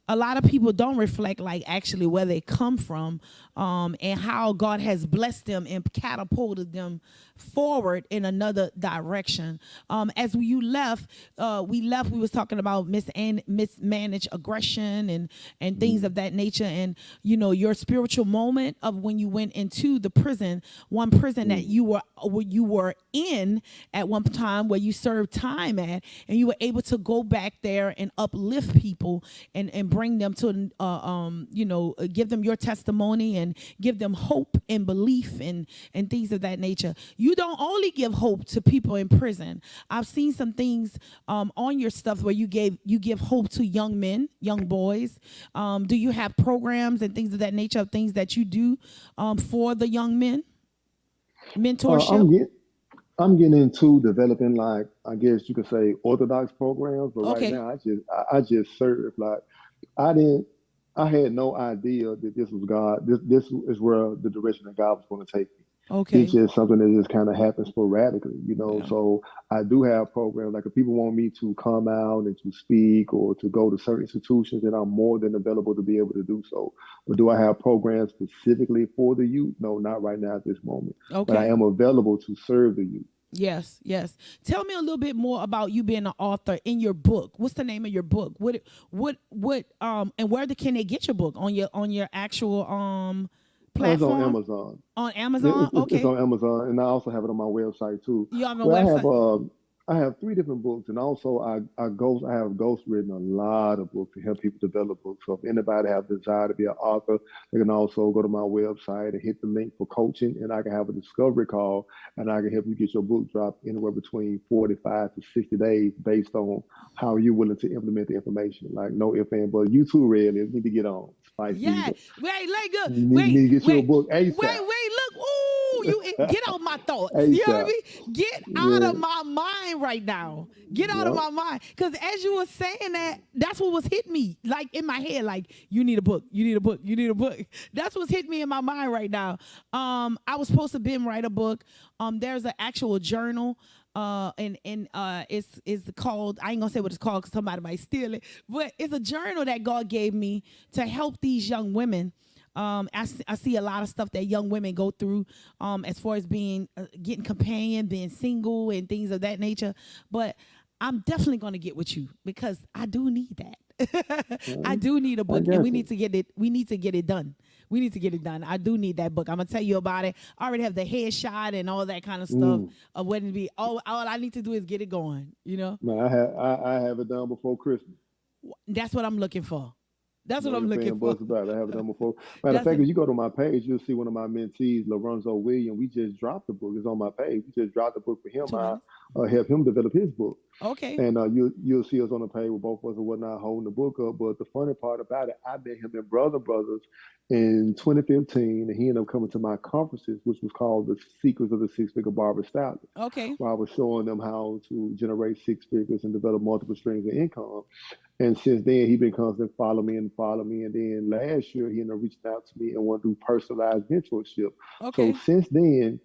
a lot of people don't reflect like actually where they come from and how God has blessed them and catapulted them forward in another direction. As we left, we was talking about mismanaged aggression and things of that nature. And, your spiritual moment of when you went into the prison, one prison that you were in at one time where you served time at, and you were able to go back there and uplift people and bring them to, give them your testimony and give them hope and belief and things of that nature. You don't only give hope to people in prison. I've seen some things on your stuff where you give hope to young men, young boys. Do you have programs and things of that nature, of things that you do for the young men? Mentorship? I'm getting into developing, like, I guess you could say, orthodox programs, but Okay. right now I just serve. Like, I had no idea that this was God. This is where the direction that God was going to take me. Okay. It's just something that just kind of happens sporadically, Yeah. So I do have programs. Like, if people want me to come out and to speak or to go to certain institutions, then I'm more than available to be able to do so. But do I have programs specifically for the youth? No, not right now at this moment. Okay. But I am available to serve the youth. Yes, yes. Tell me a little bit more about you being an author in your book. What's the name of your book? And where can they get your book on your actual platform? It's on Amazon. On Amazon, okay. It's on Amazon, and I also have it on my website too. You on my website? website? I have 3 different books, and also I have ghost written a lot of books to help people develop books. So if anybody have a desire to be an author, they can also go to my website and hit the link for coaching, and I can have a discovery call, and I can help you get your book dropped anywhere between 45 to 60 days based on how you're willing to implement the information. Like no if and but you too, RedLip, need to get on. Spice Yeah. Diva. Wait, You need to get you a book ASAP. Wait, look. Ooh, you get out my thoughts. ASAP. You know what I mean? Get out of my mind right now. Get out of my mind. Because as you were saying that, that's what was hitting me. Like in my head, like, you need a book. You need a book. You need a book. That's what's hitting me in my mind right now. I was supposed to write a book. There's an actual journal. And it's called, I ain't gonna say what it's called because somebody might steal it, but it's a journal that God gave me to help these young women. I see a lot of stuff that young women go through as far as being getting companion, being single, and things of that nature. But I'm definitely going to get with you because I do need that. I do need a book, and we need to get it. We need to get it done. We need to get it done. I do need that book. I'm gonna tell you about it. I already have the headshot and all that kind of stuff of when it be. All I need to do is get it going. You know. Man, I have it done before Christmas. That's what I'm looking for. That's what I'm looking for. I have it done before. Matter of fact, if you go to my page, you'll see one of my mentees, Lorenzo William. We just dropped the book. It's on my page. We just dropped the book for him. I help him develop his book. Okay. And you'll see us on the page with both of us and whatnot holding the book up. But the funny part about it, I met him in Brothers in 2015, and he ended up coming to my conferences, which was called The Secrets of the Six-Figure Barber Stylist. Okay. Where I was showing them how to generate 6 figures and develop multiple streams of income. And since then, he's been constantly following me. And then last year, he ended up reaching out to me and wanted to do personalized mentorship. Okay. So since then,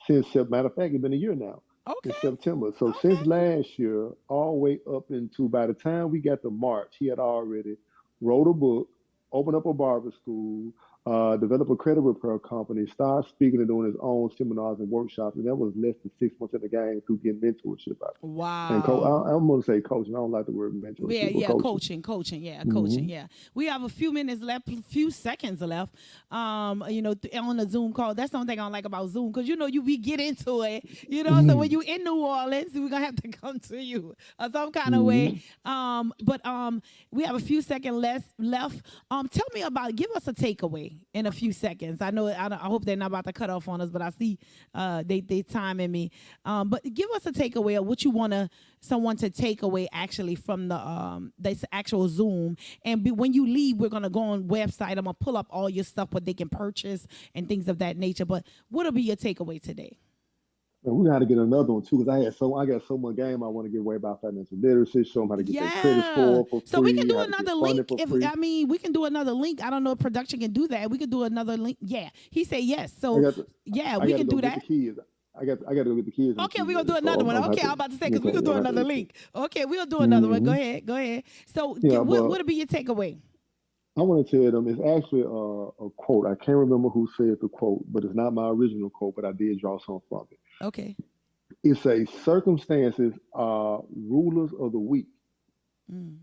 matter of fact, it's been a year now. Okay. In September. So since last year, all the way up into, by the time we got to March, he had already wrote a book, opened up a barber school, developed a credit repair company, started speaking and doing his own seminars and workshops. And that was less than 6 months in the game through getting mentorship out. Wow. And I'm going to say coaching. I don't like the word mentorship. Yeah, coaching. Yeah. We have a few minutes left, a few seconds left. On the Zoom call. That's the only thing I don't like about Zoom, because we get into it. So when you in New Orleans, we're gonna have to come to you some kind of way. But we have a few seconds left. Tell me give us a takeaway in a few seconds. I hope they're not about to cut off on us, but I see they timing me. But give us a takeaway of what you want someone to take away actually from this actual Zoom. And when you leave, we're gonna go on website. I'm gonna pull up all your stuff, what they can purchase and things of that nature. But what'll be your takeaway today? And we got to get another one too, because I got so much game I want to give away about financial literacy. Show them how to get their credit score for free. So we can do another link. We can do another link. I don't know if production can do that. We can do another link. Yeah, he said yes. So we can do that. I got to go get the kids. Okay, we're gonna do another one. Okay, I'm about to say because we're gonna do another link. Okay, we'll do another one. Go ahead. So what would be your takeaway? I want to tell them it's actually a quote. I can't remember who said the quote, but it's not my original quote, but I did draw some from it. Okay. It says, circumstances are rulers of the weak,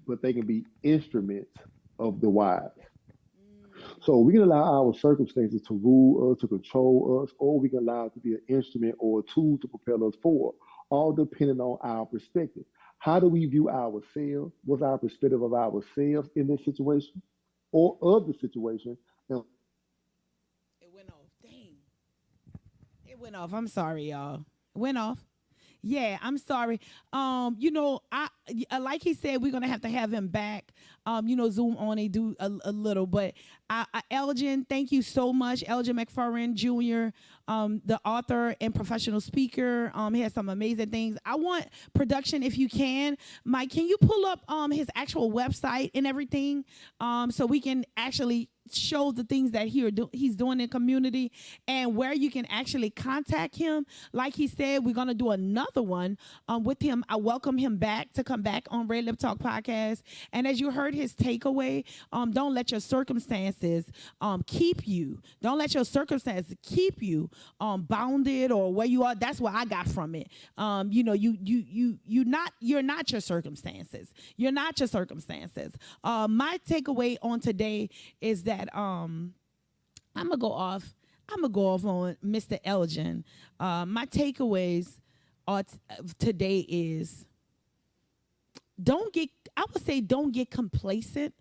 but they can be instruments of the wise. So we can allow our circumstances to rule us, to control us, or we can allow it to be an instrument or a tool to propel us forward, all depending on our perspective. How do we view ourselves? What's our perspective of ourselves in this situation or of the situation? It went off. Dang. It went off. I'm sorry, y'all. It went off. Yeah, I'm sorry. I like he said, we're gonna have to have him back. Zoom on and do a little, but Elgen, thank you so much, Elgen McFerren Jr., the author and professional speaker. He has some amazing things. I want production, if you can, Mike. Can you pull up his actual website and everything, so we can actually shows the things that he's doing in community and where you can actually contact him. Like he said, we're going to do another one with him. I welcome him back to come back on RedLip Talk podcast. And as you heard his takeaway, don't let your circumstances keep you. Don't let your circumstances keep you bounded or where you are. That's what I got from it. You're not your circumstances. You're not your circumstances. My takeaway on today is that I'm gonna go off on Mr. Elgin. My takeaways today is don't get complacent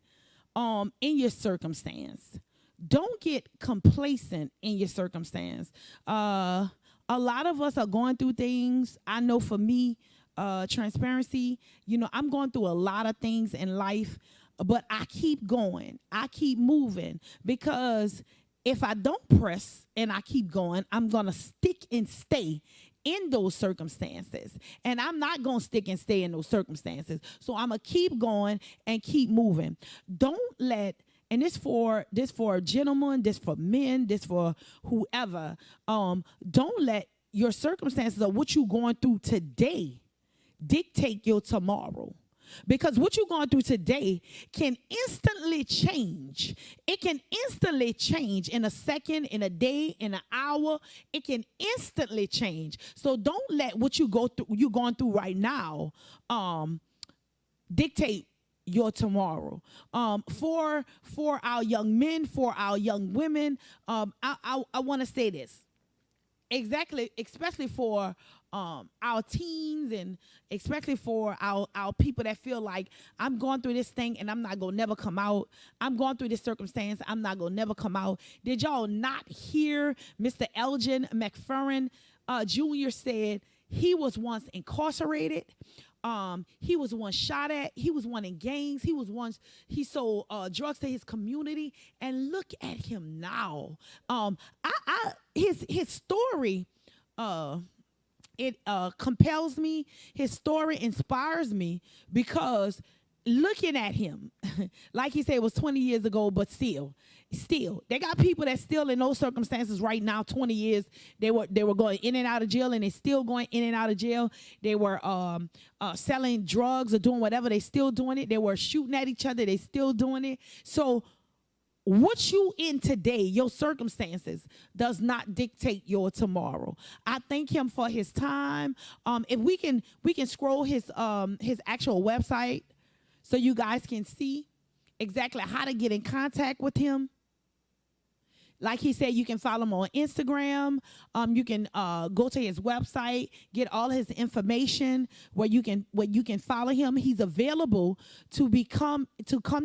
in your circumstance. Don't get complacent in your circumstance. A lot of us are going through things. I know for me, transparency, I'm going through a lot of things in life, but I keep going. I keep moving, because if I don't press and I keep going, I'm going to stick and stay in those circumstances. And I'm not going to stick and stay in those circumstances. So I'm going to keep going and keep moving. Don't let, and this for gentlemen, this for men, this for whoever, don't let your circumstances or what you're going through today dictate your tomorrow. Because what you're going through today can instantly change. It can instantly change in a second, in a day, in an hour. It can instantly change. So don't let what you're going through right now dictate your tomorrow. For our young men, for our young women, I want to say this. Exactly, especially for our teens, and especially for our people that feel like, I'm going through this thing and I'm not going to never come out. I'm going through this circumstance. I'm not going to never come out. Did y'all not hear Mr. Elgen McFerren Jr. said he was once incarcerated? He was once shot at. He was one in gangs. He sold drugs to his community. And look at him now. His story, it compels me. His story inspires me, because looking at him, like he said, it was 20 years ago, but still, they got people that still in those circumstances right now. 20 years, they were going in and out of jail, and they still going in and out of jail. They were selling drugs or doing whatever. They still doing it. They were shooting at each other. They still doing it. So what you in today, your circumstances, does not dictate your tomorrow. I thank him for his time. If we can scroll his actual website so you guys can see exactly how to get in contact with him. Like he said, you can follow him on Instagram. You can go to his website, get all his information where you can follow him. He's available to come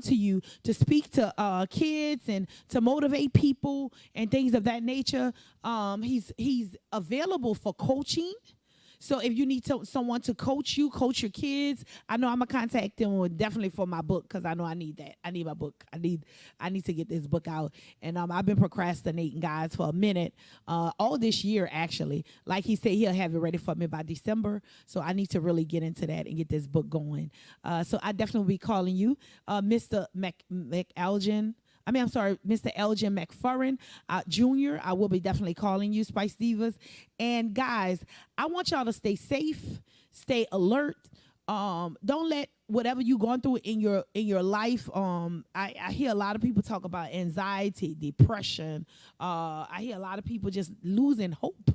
to you to speak to kids and to motivate people and things of that nature. He's available for coaching. So if you need someone to coach your kids, I know I'm gonna contact them definitely for my book, because I know I need that. I need my book. I need to get this book out. And I've been procrastinating, guys, for a minute, all this year actually. Like he said, he'll have it ready for me by December. So I need to really get into that and get this book going. So I definitely will be calling you, Mr. Mr. Elgen McFerren Jr. I will be definitely calling you, Spice Divas. And guys, I want y'all to stay safe, stay alert. Don't let whatever you're going through in your life. I hear a lot of people talk about anxiety, depression. I hear a lot of people just losing hope.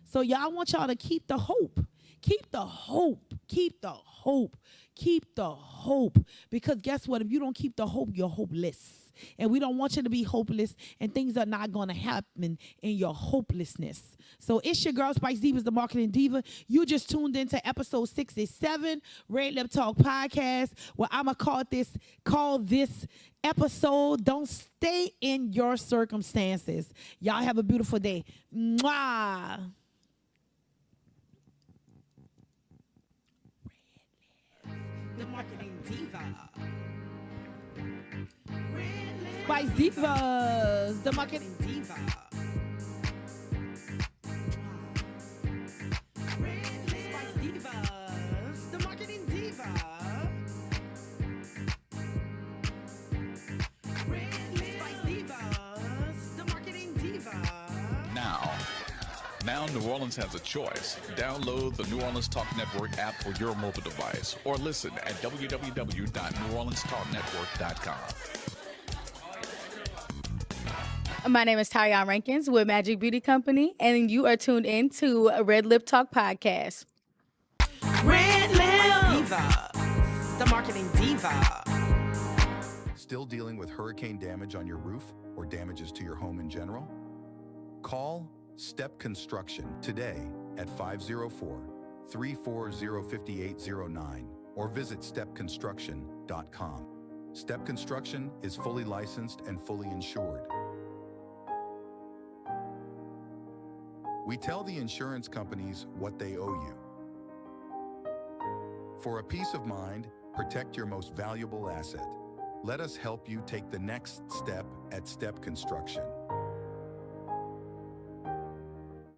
So y'all, I want y'all to keep the hope. Keep the hope. Keep the hope. Keep the hope. Because guess what? If you don't keep the hope, you're hopeless. And we don't want you to be hopeless, and things are not going to happen in your hopelessness. So it's your girl, Spice Divas, the Marketing Diva. You just tuned into episode 67, RedLip Talk Podcast, where I'm going to call this episode, Don't Stay in Your Circumstances. Y'all have a beautiful day. Mwah. The Marketing Diva. Spice Divas, the Marketing Diva. Spice Divas, the Marketing Diva. Spice Divas. Now New Orleans has a choice. Download the New Orleans Talk Network app for your mobile device or listen at www.neworleanstalknetwork.com. My name is Tyrone Rankins with Magic Beauty Company, and you are tuned in to a RedLip Talk podcast. RedLip Diva, the marketing diva. Still dealing with hurricane damage on your roof or damages to your home in general? Call Step Construction today at 504-340-5809 or visit stepconstruction.com. Step Construction is fully licensed and fully insured. We tell the insurance companies what they owe you. For a peace of mind, protect your most valuable asset. Let us help you take the next step at Step Construction.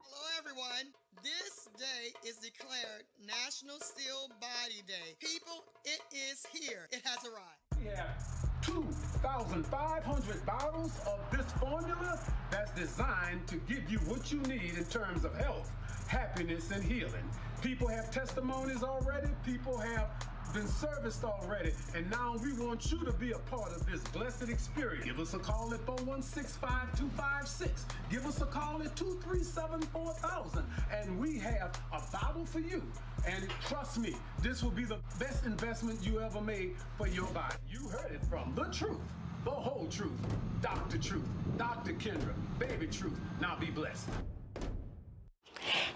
Hello everyone. This day is declared National Still Body Day. People, it is here. It has arrived. We have 2,500 bottles of this formula that's designed to give you what you need in terms of health, happiness, and healing. People have testimonies already. People have been serviced already. And now we want you to be a part of this blessed experience. Give us a call at 416-5256. Give us a call at 237-4000. And we have a bottle for you. And trust me, this will be the best investment you ever made for your body. You heard it from the truth, the whole truth, Dr. Truth, Dr. Kendra, Baby Truth. Now be blessed.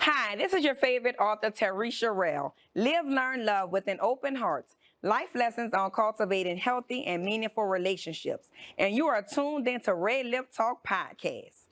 Hi, this is your favorite author, treacherous. Live, learn, love with an open heart. Life lessons on cultivating healthy and meaningful relationships. And you are tuned into RedLip Talk Podcast.